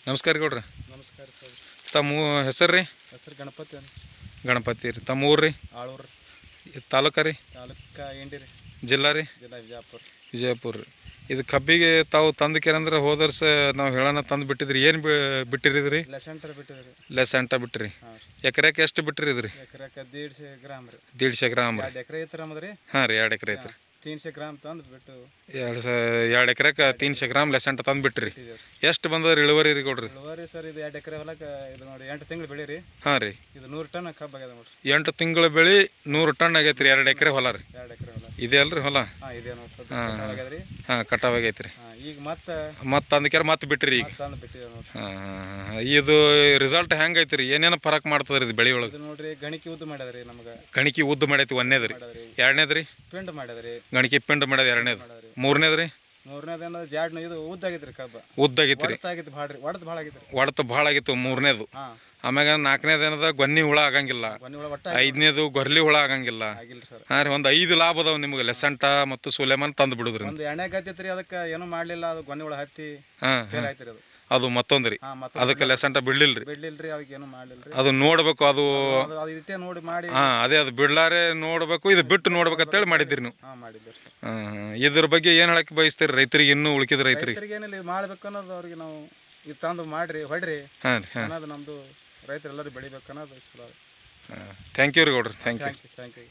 ನಮಸ್ಕಾರ ಗೌಡ್ರಿ. ನಮಸ್ಕಾರ ಸರ್. ತಮ್ಮ ಹೆಸರು ರೀ? ಹೆಸರು ಗಣಪತಿ ಅಂತ. ಗಣಪತಿ ರೀ. ತಮ್ಮ ಊರು ರೀ? ಆಳೂರು. ತಾಲೂಕು ರೀ? ತಾಲೂಕು ಇಂಡಿ ರೀ. ಜಿಲ್ಲಾ ರೀ? ಜಿಲ್ಲಾ ವಿಜಯಪುರ. ವಿಜಯಪುರ ರೀ. ಇದು ಕಬ್ಬಿಗೆ ತಾವು ತಂದಕೇರಂದ್ರೆ ಹೋದ ವರ್ಷ ನಾವು ಹೇಳೋಣ ತಂದು ಬಿಟ್ಟಿದ್ರಿ. ಏನು ಬಿಟ್ಟಿರಿದ್ರಿ? ಲೆಸೆಂಟರ್ ಬಿಟ್ಟಿದ್ರಿ. ಲೆಸೆಂಟ ಬಿಟ್ಟಿರಿ. ಹಾಂ ರೀ. ಎಕರೆಗೆ ಎಷ್ಟು ಬಿಟ್ಟಿರಿದ್ರಿ? ಎಕರೆಕ್ಕೆ 150 ಗ್ರಾಮ್ ರೀ. 150 ಗ್ರಾಮ್ ರೀ. 2 ಎಕರೆ ಐತ್ರ ನಮ್ಮದು ರೀ. ಹಾಂ ರೀ, 2 ಎಕರೆ ಐತ್ರಿ. 300 ಗ್ರಾಮ್ ತಂದು ಬಿಟ್ಟು 2 ಎಕರೆಗೆ 300 ಗ್ರಾಮ್ ಲೆಸೆಂಟ ತಂದು ಬಿಟ್ಟಿರಿ. ಎಷ್ಟು ಬಂದದ್ರಿ ಇಳುವರಿ ರೀ ಗೌಡ್ರಿ? ಇಳುವರಿ ಸರ್ ಇದು 2 ಎಕರೆ ಹೊಲಕ್ಕೆ ಇದು ನೋಡಿ 8 ತಿಂಗಳು ಬೆಳೆ ರೀ. ಹಾಂ ರೀ. ಇದು 100 ಟನ್ ಕಬ್ಬು ಆಗ್ಯದ ನೋಡ್ರಿ. 8 ತಿಂಗಳು ಬೆಳೆ 100 ಟನ್ ಆಗೈತೆ ರೀ. 2 ಎಕರೆ ಹೊಲ ರೀ. 2 ಎಕರೆ ಹೊಲ ಇದೆ ಅಲ್ರಿ ಹೊಲ? ಹಾಂ ಇದೆ ನೋಡ್ರಿ. ಆಗ್ಯದ ರೀ. ಹಾಂ, ಕಟಾವ್ ಆಗೈತೆ ರೀ. ಈಗ ಮತ್ತೆ ಅಂದಕ್ಯಾರ ಮತ್ತೆ ಬಿಟ್ಟಿರಿ ಈಗ? ತಂದು ಬಿಟ್ಟಿದೆ ನೋಡ್ರಿ. ಹಾಂ, ಇದು ರಿಸಲ್ಟ್ ಹೆಂಗೆ ಐತಿ ರೀ? ಏನೇನು ಫರಕ್ ಮಾಡ್ತದ್ರಿ ಇದು ಬೆಳೆ ಒಳಗೆ? ಇದು ನೋಡ್ರಿ ಗಣಿಕೆ ಉದ್ದು ಮಾಡ್ಯದ್ರಿ ನಮ್ಗೆ. ಗಣಿಕೆ ಉದ್ದು ಮಾಡೈತಿ ಒಂದೇದು ರೀ. ಎರಡನೇದು ರೀ? ಪಿಂಡ್ ಮಾಡ್ಯದ್ರಿ. ಗಣಿಕೆ ಪಿಂಡ್ ಮಾಡ್ಯದ ಎರಡನೇದು. ಮೂರನೇದು ರೀ? ಮೂರನೇದೇನ ಜಾಡ್ನ ಇದು ಉದ್ದಾಗಿತ್ತು ರೀ ಕಬ್ಬ. ಉದ್ದಾಗಿತ್ತು ರೀ. ಆಗಿತ್ತು ಭಾಳ ರೀ. ಒಡದು ಭಾಳ ಆಗಿತ್ತು ರೀ. ಒಡತು ಭಾಳ ಆಗಿತ್ತು ಮೂರನೇದು. ಹಾಂ. ಆಮ್ಯಾಗ 4ನೇದು ಏನದ ಗೊನ್ನಿ ಹುಳ ಆಗಂಗಿಲ್ಲ. ಬನ್ನಿ ಒಳ ಒಟ್ಟ 5ನೇದು ಗೊರ್ಲಿ ಹುಳ ಆಗಂಗಿಲ್ಲ. ಆಗಿಲ್ಲ ಸರ್. ಹಾಂ ರೀ. ಒಂದು 5 ಲಾಭ ಅದಾವ ನಿಮ್ಗೆ ಲೆಸೆಂಟ ಮತ್ತು ಸುಲೆಮಾನ್ ತಂದು ಬಿಡುದ್ರಿ. ಒಂದು ಎಣ್ಣೆ ಗದ್ದಿತ್ತು ರೀ, ಅದಕ್ಕೆ ಏನೂ ಮಾಡಲಿಲ್ಲ. ಅದು ಗೊನ್ನಿ ಒಳ ಹತ್ತಿ ಹಾಂ, ಫೇಲ್ ಆಯ್ತು ರೀ ಅದು. ಅದು ಮತ್ತೊಂದು ರೀ. ಹಾಂ, ಅದಕ್ಕೆ ಲೆಸೆಂಟ ಬಿಡ್ಲಿಲ್ಲ ರೀ. ಬಿಡ್ಲಿಲ್ಲ ರೀ. ಅದಕ್ಕೆ ಏನೂ ಮಾಡಲಿಲ್ಲ ರೀ. ಅದು ನೋಡ್ಬೇಕು. ಅದು ಅದು ಇಟ್ಟೆ ನೋಡಿ ಮಾಡಿ. ಹಾಂ, ಅದೇ ಅದು ಬಿಡ್ಲಾರೆ ನೋಡ್ಬೇಕು, ಇದು ಬಿಟ್ಟು ನೋಡ್ಬೇಕಂತೇಳಿ ಮಾಡಿದ್ದೀರಿ ನೀವು? ಹಾಂ, ಮಾಡಿದ್ದೀರಿ ಸರ್. ಹಾಂ, ಇದ್ರ ಬಗ್ಗೆ ಏನು ಹೇಳಕ್ಕೆ ಬಯಸ್ತೀರಿ ರೈತರಿಗೆ, ಇನ್ನೂ ಉಳ್ಕಿದ ರೈತರಿಗೆ? ರೈತರಿಗೆ ಏನಿಲ್ಲ, ಇದು ಮಾಡ್ಬೇಕು ಅನ್ನೋದು ಅವ್ರಿಗೆ ನಾವು ಇದು ತಂದು ಮಾಡಿರಿ ಹೊಡ್ರಿ ಹಾಂ ರೀ. ಹಾಂ, ಅನ್ನೋದು ನಮ್ಮದು. ರೈತರೆಲ್ಲರೂ ಬೆಳಿಬೇಕು ಅನ್ನೋದು ಚಲೋ. ಥ್ಯಾಂಕ್ ಯು ರೀ ಗೌಡ್ರಿ. Thank you. Thank you.